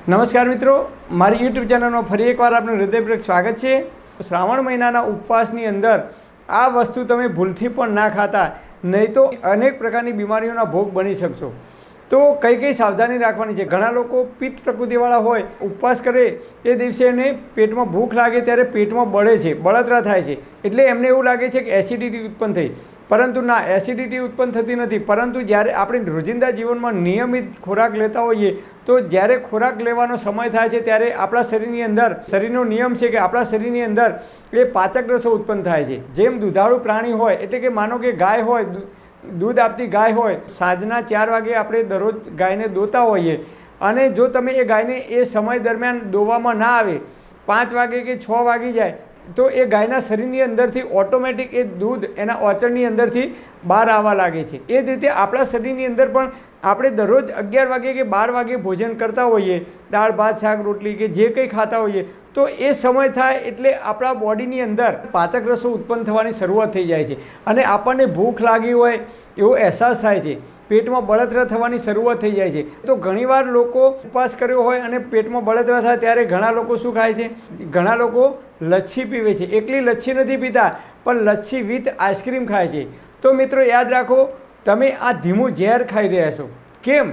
નમસ્કાર મિત્રો, મારી યુટ્યુબ ચેનલમાં ફરી એકવાર આપનું હૃદયપૂર્વક સ્વાગત છે। શ્રાવણ મહિનાના ઉપવાસની અંદર આ વસ્તુ તમે ભૂલથી પણ ના ખાતા, નહીં તો અનેક પ્રકારની બીમારીઓના ભોગ બની શકશો। તો કઈ કઈ સાવધાની રાખવાની છે। ઘણા લોકો પિત્ત પ્રકૃતિવાળા હોય, ઉપવાસ કરે એ દિવસે એને પેટમાં ભૂખ લાગે ત્યારે પેટમાં બળે છે, બળતરા થાય છે, એટલે એમને એવું લાગે છે કે એસિડિટી ઉત્પન્ન થઈ, પરંતુ ના, એસિડિટી ઉત્પન્ન થતી નથી। પરંતુ જ્યારે આપણે રોજિંદા જીવનમાં નિયમિત ખોરાક લેતા હોઈએ તો જ્યારે ખોરાક લેવાનો સમય થાય છે ત્યારે આપણા શરીરની અંદર, શરીરનો નિયમ છે કે આપણા શરીરની અંદર એ પાચક રસો ઉત્પન્ન થાય છે। જેમ દુધાળુ પ્રાણી હોય, એટલે કે માનો કે ગાય હોય, દૂધ આપતી ગાય હોય, સાંજના 4 વાગે આપણે દરરોજ ગાયને દોતા હોઈએ, અને જો તમે એ ગાયને એ સમય દરમિયાન દોવામાં ના આવે, 5 વાગે કે 6 વાગી જાય, તો એ ગાયના શરીરની અંદરથી ઓટોમેટિક એ દૂધ એના ઓચળની અંદરથી બહાર આવવા લાગે છે। એ જ રીતે આપણા શરીરની અંદર પણ આપણે દરરોજ 11 વાગે કે 12 વાગે ભોજન કરતા હોઈએ, દાળ ભાત શાક રોટલી કે જે કંઈ ખાતા હોઈએ, તો એ સમય થાય એટલે આપણા બોડીની અંદર પાચક રસો ઉત્પન્ન થવાની શરૂઆત થઈ જાય છે, અને આપણને ભૂખ લાગી હોય એવો અહેસાસ થાય છે, પેટમાં બળતરા થવાની શરૂઆત થઈ જાય છે। તો ઘણીવાર લોકો ઉપવાસ કર્યો હોય અને પેટમાં બળતરા થાય ત્યારે ઘણા લોકો શું ખાય છે, ઘણા લોકો લચ્છી પીવે છે। એકલી લચ્છી નથી પીતા, પણ લચ્છી વિથ આઈસ્ક્રીમ ખાય છે। તો મિત્રો યાદ રાખો, તમે આ ધીમું ઝેર ખાઈ રહ્યા છો। કેમ?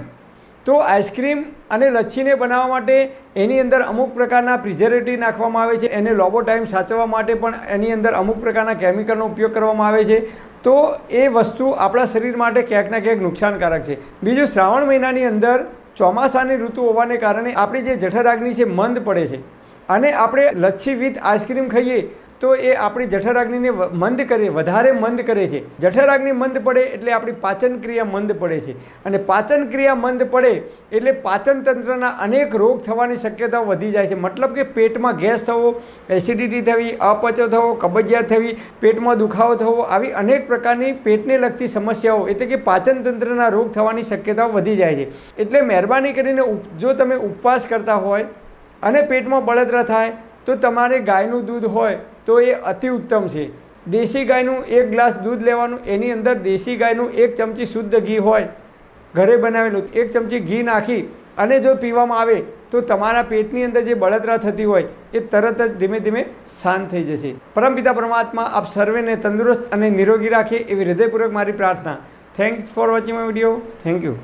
તો આઈસ્ક્રીમ અને લચ્છીને બનાવવા માટે એની અંદર અમુક પ્રકારના પ્રિઝર્વેટિવ નાખવામાં આવે છે, એને લાંબો ટાઈમ સાચવવા માટે પણ એની અંદર અમુક પ્રકારના કેમિકલનો ઉપયોગ કરવામાં આવે છે। તો એ વસ્તુ આપણા શરીર માટે ક્યાંક ના ક્યાંક નુકસાનકારક છે। બીજું, શ્રાવણ મહિનાની અંદર ચોમાસાની ઋતુ હોવાને કારણે આપણી જે જઠરાગ્નિ છે મંદ પડે છે, અને આપણે લચ્છી વિથ આઈસ્ક્રીમ ખાઈએ તો એ આપણી જઠરાગ્નિને મંદ કરે, વધારે મંદ કરે છે। જઠરાગ્નિ મંદ પડે એટલે આપણી પાચન ક્રિયા મંદ પડે છે, અને પાચન ક્રિયા મંદ પડે એટલે પાચન તંત્રના અનેક રોગ થવાની શક્યતાઓ વધી જાય છે। મતલબ કે પેટમાં ગેસ થવો, એસિડિટી થવી, અપચો થવો, કબજિયાત થવી, પેટમાં દુખાવો થવો, આવી અનેક પ્રકારની પેટને લગતી સમસ્યાઓ, એટલે કે પાચન તંત્રના રોગ થવાની શક્યતાઓ વધી જાય છે। એટલે મહેરબાની કરીને જો તમે ઉપવાસ કરતા હોય અને પેટમાં બળતરા થાય તો તમારે ગાયનું દૂધ હોય તો એ અતિ ઉત્તમ છે। દેશી ગાયનું 1 ગ્લાસ દૂધ લેવાનું, એની અંદર દેશી ગાયનું 1 ચમચી શુદ્ધ ઘી હોય, ઘરે બનાવેલું 1 ચમચી ઘી નાખી અને જો પીવામાં આવે તો તમારા પેટની અંદર જે બળતરા થતી હોય એ તરત જ ધીમે ધીમે શાંત થઈ જશે। પરમપિતા પરમાત્મા આપ સર્વેને તંદુરસ્ત અને નિરોગી રાખે એવી હૃદયપૂર્વક મારી પ્રાર્થના। Thanks for watching my video. Thank you.